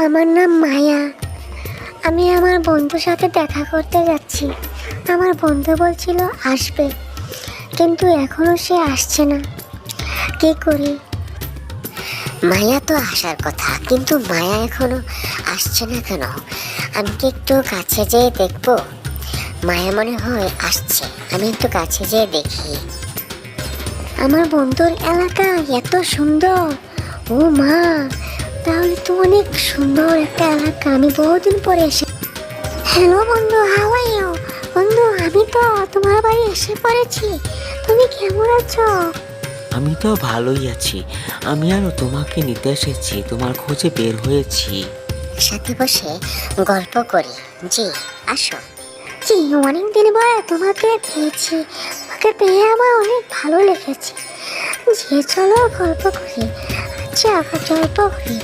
আমার নাম মায়া। আমি আমার বন্ধুর সাথে দেখা করতে যাচ্ছি। আমার বন্ধু বলছিল আসবে, কিন্তু এখনো সে আসছে না। কি করি? মায়া তো আসার কথা, কিন্তু মায়া এখনো আসছে না কেন? আমি কি একটু কাছে যেয়ে দেখবো? মায়া মনে হয় আসছে, আমি একটু কাছে যেয়ে দেখি। আমার বন্ধুর এলাকা এত সুন্দর। ও মা, তাহলে তো অনেক সুন্দর একটা এলাকা। আমি বহুদিন পরে এসে। হ্যালো বন্ধু, হাউ আর ইউ? বন্ধু, আমি তো তোমার বাড়ি এসে পড়েছি। তুমি কেমন আছো? আমি তো ভালোই আছি। আমি আরও তোমাকে নিতে এসেছি, তোমার খোঁজে বের হয়েছি। একসাথে বসে গল্প করি। জি, আসো। জি, অনেক দিন পরে তোমাকে পেয়েছি। তোমাকে পেয়ে আমার অনেক ভালো লেগেছে। যে চলো গল্প করি। আচ্ছা, গল্প করি।